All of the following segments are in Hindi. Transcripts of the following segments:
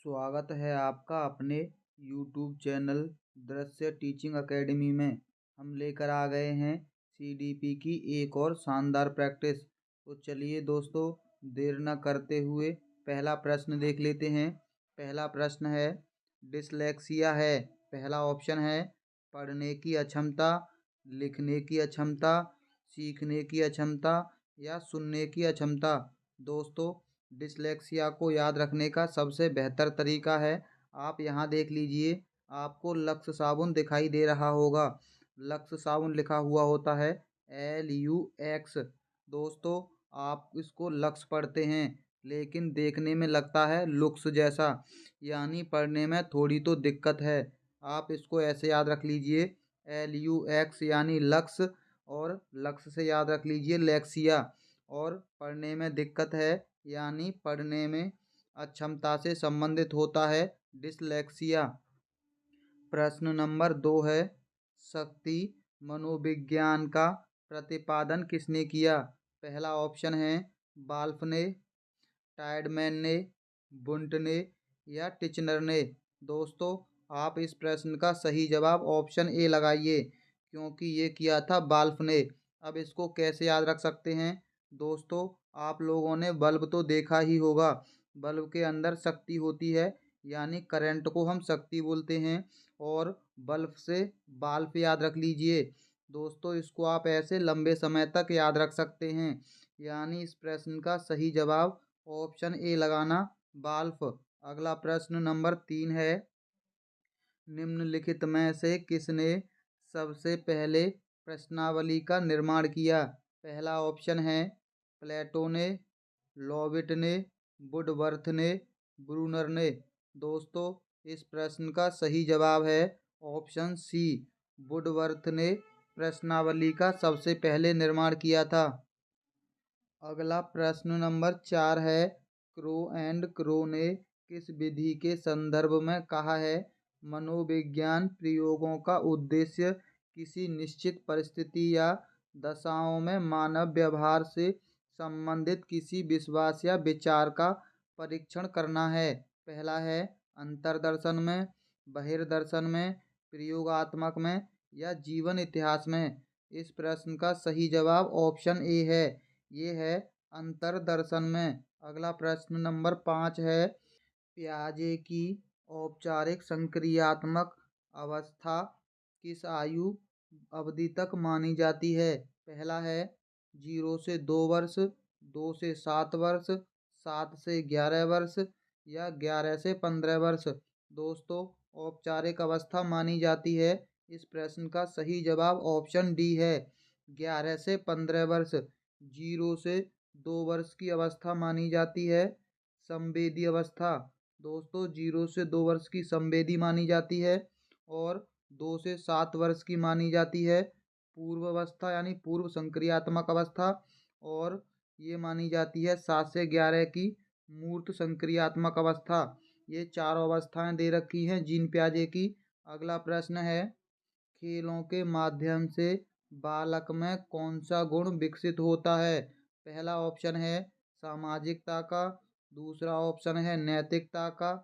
स्वागत है आपका अपने YouTube चैनल दृश्य टीचिंग एकेडमी में। हम लेकर आ गए हैं CDP की एक और शानदार प्रैक्टिस। तो चलिए दोस्तों, देर न करते हुए पहला प्रश्न देख लेते हैं। पहला प्रश्न है, डिसलेक्सिया है। पहला ऑप्शन है पढ़ने की अक्षमता, लिखने की अक्षमता, सीखने की अक्षमता या सुनने की अक्षमता। दोस्तों, डिसलेक्सिया को याद रखने का सबसे बेहतर तरीका है, आप यहाँ देख लीजिए, आपको लक्स साबुन दिखाई दे रहा होगा। लक्स साबुन लिखा हुआ होता है LUX। दोस्तों, आप इसको लक्स पढ़ते हैं लेकिन देखने में लगता है लुक्स जैसा, यानी पढ़ने में थोड़ी तो दिक्कत है। आप इसको ऐसे याद रख लीजिए, LUX यानी लक्स, और लक्स से याद रख लीजिए लेक्सिया। और पढ़ने में दिक्कत है यानी पढ़ने में अक्षमता से संबंधित होता है डिसलेक्सिया। प्रश्न नंबर 2 है, शक्ति मनोविज्ञान का प्रतिपादन किसने किया। पहला ऑप्शन है बाल्फ ने, टायडमैन ने, बुंट ने या टिचनर ने। दोस्तों, आप इस प्रश्न का सही जवाब ऑप्शन ए लगाइए, क्योंकि ये किया था बाल्फ ने। अब इसको कैसे याद रख सकते हैं दोस्तों, आप लोगों ने बल्ब तो देखा ही होगा। बल्ब के अंदर शक्ति होती है, यानी करंट को हम शक्ति बोलते हैं। और बल्ब से बाल्ब याद रख लीजिए। दोस्तों, इसको आप ऐसे लंबे समय तक याद रख सकते हैं, यानी इस प्रश्न का सही जवाब ऑप्शन ए लगाना, बाल्फ। अगला प्रश्न नंबर 3 है, निम्नलिखित में से किसने सबसे पहले प्रश्नावली का निर्माण किया। पहला ऑप्शन है प्लेटो ने, लॉविट ने, वुडवर्थ ने, ब्रूनर ने। दोस्तों, इस प्रश्न का सही जवाब है ऑप्शन सी, वुडवर्थ ने प्रश्नावली का सबसे पहले निर्माण किया था। अगला प्रश्न नंबर 4 है, क्रो एंड क्रो ने किस विधि के संदर्भ में कहा है, मनोविज्ञान प्रयोगों का उद्देश्य किसी निश्चित परिस्थिति या दशाओं में मानव व्यवहार से संबंधित किसी विश्वास या विचार का परीक्षण करना है। पहला है अंतर्दर्शन में, बहिर्दर्शन में, प्रयोगात्मक में या जीवन इतिहास में। इस प्रश्न का सही जवाब ऑप्शन ए है, ये है अंतर्दर्शन में। अगला प्रश्न नंबर 5 है, प्याजे की औपचारिक संक्रियात्मक अवस्था किस आयु अवधि तक मानी जाती है। पहला है 0 से 2 वर्ष, 2 से 7 वर्ष, 7 से 11 वर्ष या 11 से 15 वर्ष। दोस्तों, औपचारिक अवस्था मानी जाती है, इस प्रश्न का सही जवाब ऑप्शन डी है, 11 से 15 वर्ष। 0 से 2 वर्ष की अवस्था मानी जाती है संवेदी अवस्था। दोस्तों, 0 से 2 वर्ष की संवेदी मानी जाती है, और 2 से 7 वर्ष की मानी जाती है पूर्व अवस्था यानी पूर्व संक्रियात्मक अवस्था। और ये मानी जाती है 7 से 11 की मूर्त संक्रियात्मक अवस्था। ये चारों अवस्थाएं दे रखी हैं जीन प्याजे की। अगला प्रश्न है, खेलों के माध्यम से बालक में कौन सा गुण विकसित होता है। पहला ऑप्शन है सामाजिकता का, दूसरा ऑप्शन है नैतिकता का,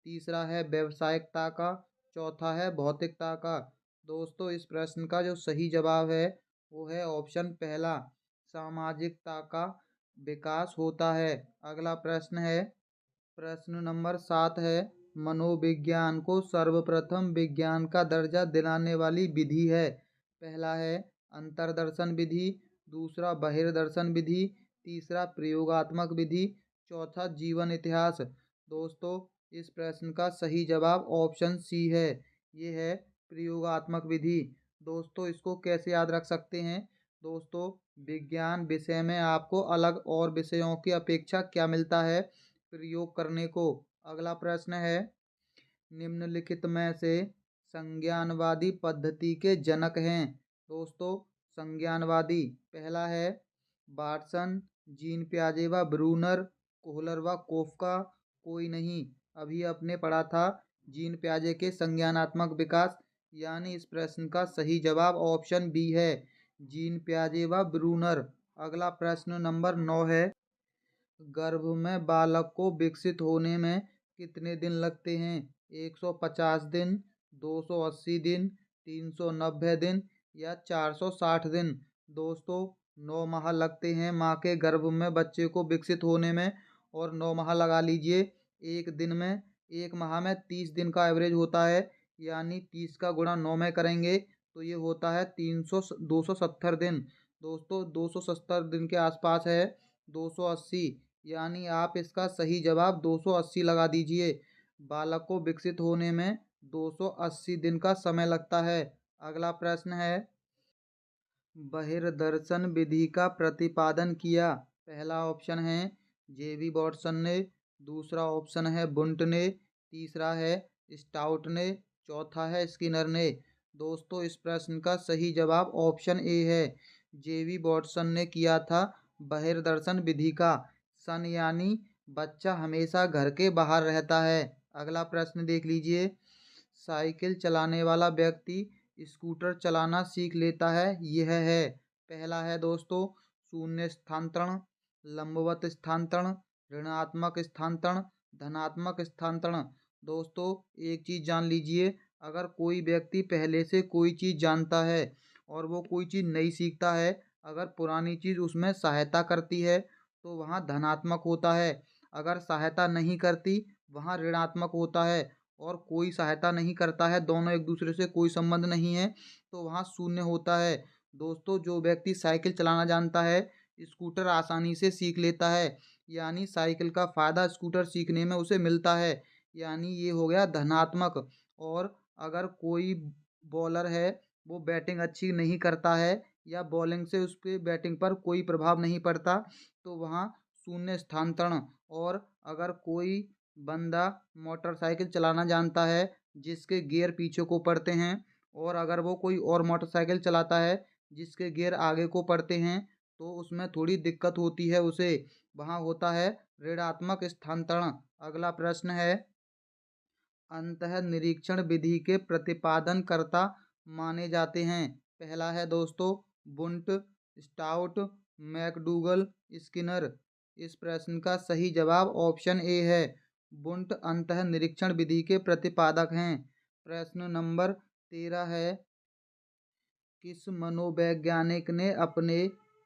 तीसरा है व्यावसायिकता का, चौथा है भौतिकता का। दोस्तों, इस प्रश्न का जो सही जवाब है वो है ऑप्शन पहला, सामाजिकता का विकास होता है। अगला प्रश्न है, प्रश्न नंबर 7 है, मनोविज्ञान को सर्वप्रथम विज्ञान का दर्जा दिलाने वाली विधि है। पहला है अंतर्दर्शन विधि, दूसरा बहिर्दर्शन विधि, तीसरा प्रयोगात्मक विधि, चौथा जीवन इतिहास। दोस्तों, इस प्रश्न का सही जवाब ऑप्शन सी है, ये है प्रयोगात्मक विधि। दोस्तों, इसको कैसे याद रख सकते हैं दोस्तों, विज्ञान विषय में आपको अलग और विषयों की अपेक्षा क्या मिलता है, प्रयोग करने को। अगला प्रश्न है, निम्नलिखित में से संज्ञानवादी पद्धति के जनक हैं। दोस्तों, संज्ञानवादी पहला है वाटसन, जीन पियाजे व ब्रूनर, कोहलर व कोफका, कोई नहीं। अभी आपने पढ़ा था जीन पियाजे के संज्ञानात्मक विकास, यानी इस प्रश्न का सही जवाब ऑप्शन बी है, जीन पियाजे व ब्रूनर। अगला प्रश्न नंबर 9 है, गर्भ में बालक को विकसित होने में कितने दिन लगते हैं? 150 दिन, 280 दिन, 390 दिन या 460 दिन। दोस्तों, 9 माह लगते हैं माँ के गर्भ में बच्चे को विकसित होने में, और 9 माह लगा लीजिए एक दिन में। एक माह में 30 दिन का एवरेज होता है, यानी 30 का गुणा 9 में करेंगे तो ये होता है 270 दिन। दोस्तों, 270 दिन के आसपास है 280, यानी आप इसका सही जवाब 280 लगा दीजिए। बालक को विकसित होने में 280 दिन का समय लगता है। अगला प्रश्न है, बहिर्दर्शन विधि का प्रतिपादन किया। पहला ऑप्शन है जेवी वॉटसन ने, दूसरा ऑप्शन है वुंट ने, तीसरा है स्टाउट ने, चौथा है स्किनर ने। दोस्तों, इस प्रश्न का सही जवाब ऑप्शन ए है, जेवी वॉटसन ने किया था बहिर्दर्शन विधि का। सन यानी बच्चा हमेशा घर के बाहर रहता है। अगला प्रश्न देख लीजिए, साइकिल चलाने वाला व्यक्ति स्कूटर चलाना सीख लेता है, यह है। पहला है दोस्तों शून्य स्थानांतरण, लंबवत स्थानांतरण, ऋणात्मक स्थानांतरण, धनात्मक स्थानांतरण। दोस्तों, एक चीज जान लीजिए, अगर कोई व्यक्ति पहले से कोई चीज जानता है और वो कोई चीज नई सीखता है, अगर पुरानी चीज उसमें सहायता करती है तो वहाँ धनात्मक होता है, अगर सहायता नहीं करती वहाँ ऋणात्मक होता है, और कोई सहायता नहीं करता है, दोनों एक दूसरे से कोई संबंध नहीं है, तो वहाँ शून्य होता है। दोस्तों, जो व्यक्ति साइकिल चलाना जानता है स्कूटर आसानी से सीख लेता है, यानी साइकिल का फायदा स्कूटर सीखने में उसे मिलता है, यानी ये हो गया धनात्मक। और अगर कोई बॉलर है वो बैटिंग अच्छी नहीं करता है या बॉलिंग से उसके बैटिंग पर कोई प्रभाव नहीं पड़ता, तो वहाँ शून्य स्थानांतरण। और अगर कोई बंदा मोटरसाइकिल चलाना जानता है जिसके गियर पीछे को पड़ते हैं, और अगर वो कोई और मोटरसाइकिल चलाता है जिसके गियर आगे को पड़ते हैं, तो उसमें थोड़ी दिक्कत होती है उसे, वहाँ होता है ऋणात्मक स्थानांतरण। अगला प्रश्न है, अंतः निरीक्षण विधि के प्रतिपादन कर्ता माने जाते हैं। पहला है दोस्तों बुंट, स्टाउट, मैकडूगल, स्किनर। इस प्रश्न का सही जवाब ऑप्शन ए है, बुंट अंतः निरीक्षण विधि के प्रतिपादक हैं। प्रश्न नंबर 13 है, किस मनोवैज्ञानिक ने अपने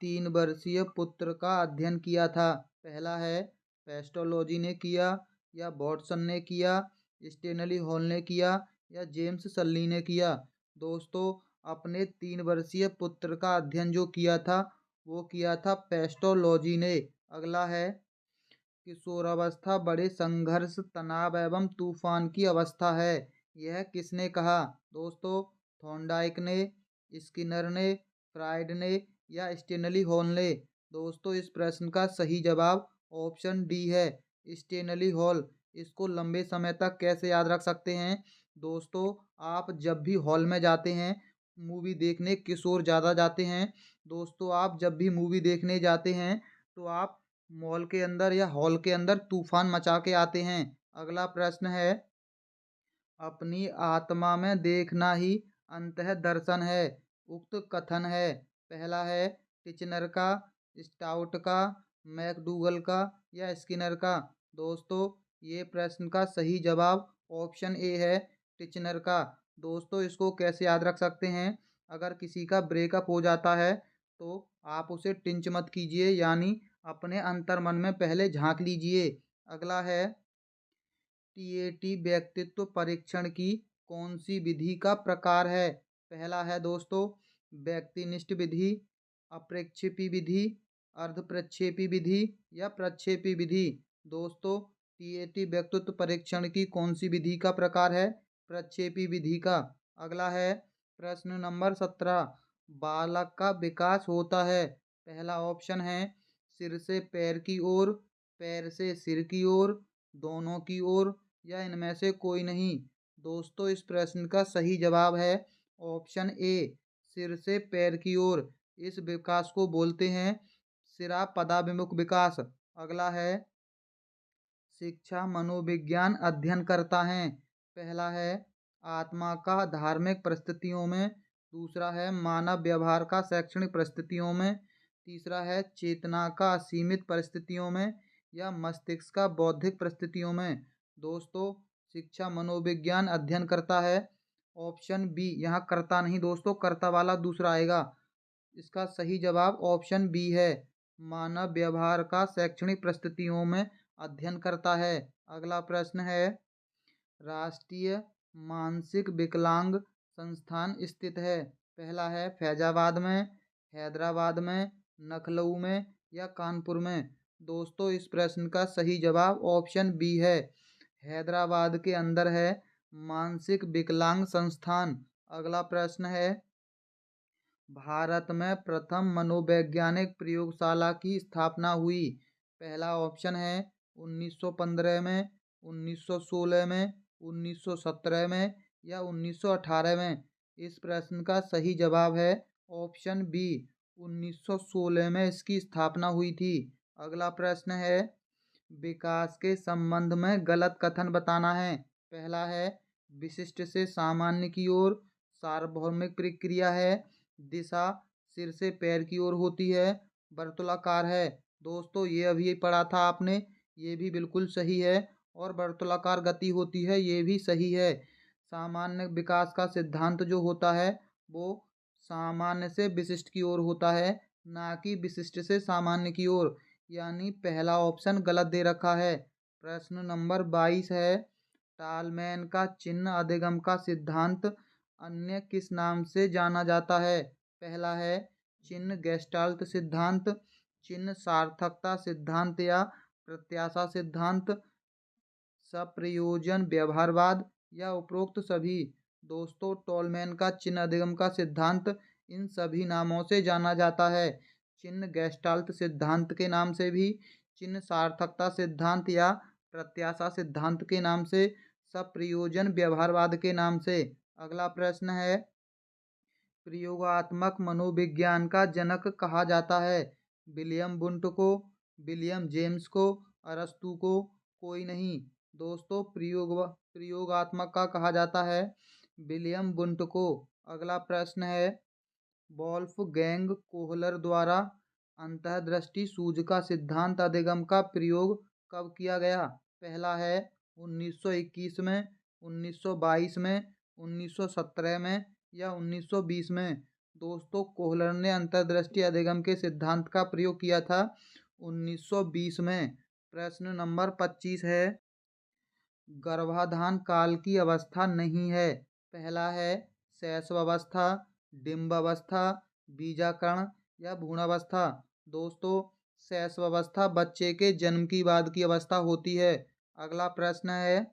3 वर्षीय पुत्र का अध्ययन किया था? पहला है पेस्टोलॉजी ने किया, या वॉटसन ने किया, स्टेनली हॉल ने किया, या जेम्स सल्ली ने किया। दोस्तों, अपने 3 वर्षीय पुत्र का अध्ययन जो किया था वो किया था पेस्टोलॉजी ने। अगला है, किशोरावस्था बड़े संघर्ष, तनाव एवं तूफान की अवस्था है, यह किसने कहा? दोस्तों, थॉर्नडाइक ने, स्किनर ने, फ्राइड ने, या स्टेनली हॉल ने। दोस्तों, इस प्रश्न का सही जवाब ऑप्शन डी है, स्टेनली हॉल। इसको लंबे समय तक कैसे याद रख सकते हैं? दोस्तों, आप जब भी हॉल में जाते हैं मूवी देखने, किशोर ज़्यादा जाते हैं। दोस्तों, आप जब भी मूवी देखने जाते हैं तो आप मॉल के अंदर या हॉल के अंदर तूफान मचा के आते हैं। अगला प्रश्न है, अपनी आत्मा में देखना ही अंतः दर्शन है, उक्त कथन है। पहला है टिचनर का, स्टाउट का, मैकडूगल का, या स्किनर का। दोस्तों, ये प्रश्न का सही जवाब ऑप्शन ए है, टिचनर का। दोस्तों, इसको कैसे याद रख सकते हैं? अगर किसी का ब्रेकअप हो जाता है तो आप उसे टिंच मत कीजिए, यानी अपने अंतर मन में पहले झांक लीजिए। अगला है, टीएटी व्यक्तित्व परीक्षण की कौन सी विधि का प्रकार है? पहला है दोस्तों व्यक्तिनिष्ठ विधि, अप्रक्षेपी विधि, अर्ध प्रक्षेपी विधि, या प्रक्षेपी विधि। दोस्तों, टीएटी व्यक्तित्व परीक्षण की कौन सी विधि का प्रकार है? प्रक्षेपी विधि का। अगला है, प्रश्न नंबर 17, बालक का विकास होता है। पहला ऑप्शन है सिर से पैर की ओर, पैर से सिर की ओर, दोनों की ओर, या इनमें से कोई नहीं। दोस्तों, इस प्रश्न का सही जवाब है ऑप्शन ए, सिर से पैर की ओर। इस विकास को बोलते हैं सिरा पदाभिमुख विकास। अगला है, शिक्षा मनोविज्ञान अध्ययन करता है। पहला है आत्मा का धार्मिक परिस्थितियों में, दूसरा है मानव व्यवहार का शैक्षणिक परिस्थितियों में, तीसरा है चेतना का सीमित परिस्थितियों में, या मस्तिष्क का बौद्धिक परिस्थितियों में। दोस्तों शिक्षा मनोविज्ञान अध्ययन करता है। ऑप्शन बी, यहाँ करता नहीं दोस्तों, कर्ता वाला दूसरा आएगा। इसका सही जवाब ऑप्शन बी है। मानव व्यवहार का शैक्षणिक परिस्थितियों में अध्ययन करता है। अगला प्रश्न है, राष्ट्रीय मानसिक विकलांग संस्थान स्थित है। पहला है फैजाबाद में, हैदराबाद में, लखनऊ में या कानपुर में। दोस्तों इस प्रश्न का सही जवाब ऑप्शन बी है। हैदराबाद के अंदर है मानसिक विकलांग संस्थान। अगला प्रश्न है, भारत में प्रथम मनोवैज्ञानिक प्रयोगशाला की स्थापना हुई। पहला ऑप्शन है 1915 में, 1916 में, 1917 में या 1918 में। इस प्रश्न का सही जवाब है ऑप्शन बी, 1916 में इसकी स्थापना हुई थी। अगला प्रश्न है, विकास के संबंध में गलत कथन बताना है। पहला है विशिष्ट से सामान्य की ओर सार्वभौमिक प्रक्रिया है, दिशा सिर से पैर की ओर होती है, वर्तुलाकार है। दोस्तों ये अभी पढ़ा था आपने, ये भी बिल्कुल सही है। और वर्तुलाकार गति होती है, ये भी सही है। सामान्य विकास का सिद्धांत जो होता है वो सामान्य से विशिष्ट की ओर होता है, ना कि विशिष्ट से सामान्य की ओर। यानी पहला ऑप्शन गलत दे रखा है। प्रश्न नंबर 22 है, टालमैन का चिन्ह अधिगम का सिद्धांत अन्य किस नाम से जाना जाता है। पहला है चिन्ह गेस्टाल्ट सिद्धांत, चिन्ह सार्थकता सिद्धांत या प्रत्याशा सिद्धांत, सप्रयोजन व्यवहारवाद या उपरोक्त सभी। दोस्तों टॉलमैन का चिन्ह अधिगम का सिद्धांत इन सभी नामों से जाना जाता है। चिन्ह गेस्टाल्ट सिद्धांत के नाम से भी, चिन्ह सार्थकता सिद्धांत या प्रत्याशा सिद्धांत के नाम से, सप्रयोजन व्यवहारवाद के नाम से। अगला प्रश्न है, प्रयोगात्मक मनोविज्ञान का जनक कहा जाता है। विलियम वुंट को, विलियम जेम्स को, अरस्तु को, कोई नहीं। दोस्तों प्रयोगात्मक का कहा जाता है विलियम वुंट को। अगला प्रश्न है, वोल्फगैंग कोहलर द्वारा अंतर्दृष्टि सूझ का सिद्धांत अधिगम का प्रयोग कब किया गया। पहला है 1921 में, 1922 में, 1917 में या 1920 में। दोस्तों कोहलर ने अंतर्दृष्टि अधिगम के सिद्धांत का प्रयोग किया था 1920 में। प्रश्न नंबर 25 है, गर्भाधान काल की अवस्था नहीं है। पहला है शैशव अवस्था, डिम्ब अवस्था, बीजाकरण या भ्रूणावस्था। दोस्तों शैशव अवस्था बच्चे के जन्म की बाद की अवस्था होती है। अगला प्रश्न है,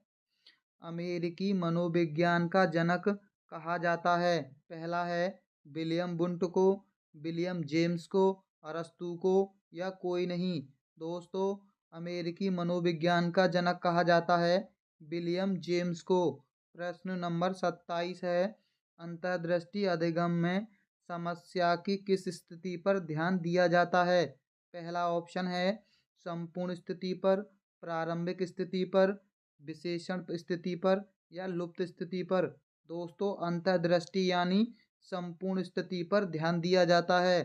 अमेरिकी मनोविज्ञान का जनक कहा जाता है। पहला है विलियम वुंट को, विलियम जेम्स को, अरस्तु को या कोई नहीं। दोस्तों अमेरिकी मनोविज्ञान का जनक कहा जाता है विलियम जेम्स को। प्रश्न नंबर 27 है, अंतर्दृष्टि अधिगम में समस्या की किस स्थिति पर ध्यान दिया जाता है। पहला ऑप्शन है संपूर्ण स्थिति पर, प्रारंभिक स्थिति पर, विशेषण स्थिति पर या लुप्त स्थिति पर। दोस्तों अंतर्दृष्टि यानी संपूर्ण स्थिति पर ध्यान दिया जाता है।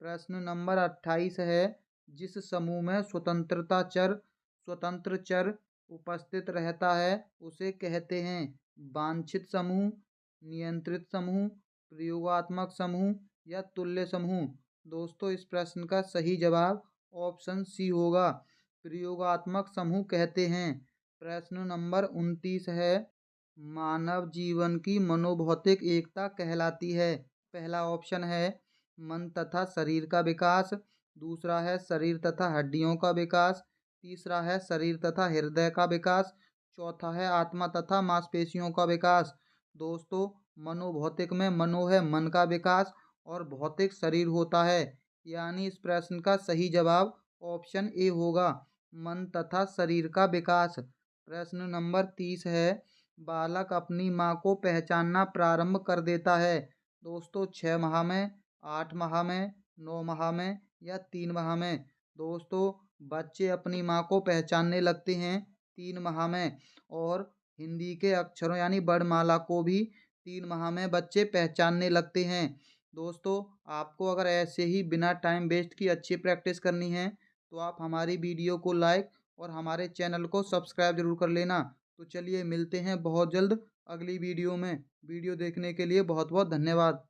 प्रश्न नंबर 28 है, जिस समूह में स्वतंत्र चर उपस्थित रहता है उसे कहते हैं वांछित समूह, नियंत्रित समूह, प्रयोगात्मक समूह या तुल्य समूह। दोस्तों इस प्रश्न का सही जवाब ऑप्शन सी होगा, प्रयोगात्मक समूह कहते हैं। प्रश्न नंबर 29 है, मानव जीवन की मनोभौतिक एकता कहलाती है। पहला ऑप्शन है मन तथा शरीर का विकास, दूसरा है शरीर तथा हड्डियों का विकास, तीसरा है शरीर तथा हृदय का विकास, चौथा है आत्मा तथा मांसपेशियों का विकास। दोस्तों मनोभौतिक में मनो है मन का विकास और भौतिक शरीर होता है, यानी इस प्रश्न का सही जवाब ऑप्शन ए होगा, मन तथा शरीर का विकास। प्रश्न नंबर 30 है, बालक अपनी माँ को पहचानना प्रारंभ कर देता है। दोस्तों 6 माह में, 8 माह में, 9 माह में या 3 माह में। दोस्तों बच्चे अपनी माँ को पहचानने लगते हैं 3 माह में, और हिंदी के अक्षरों यानी वर्णमाला को भी 3 माह में बच्चे पहचानने लगते हैं। दोस्तों आपको अगर ऐसे ही बिना टाइम वेस्ट की अच्छी प्रैक्टिस करनी है तो आप हमारी वीडियो को लाइक और हमारे चैनल को सब्सक्राइब जरूर कर लेना। तो चलिए मिलते हैं बहुत जल्द अगली वीडियो में। वीडियो देखने के लिए बहुत बहुत धन्यवाद।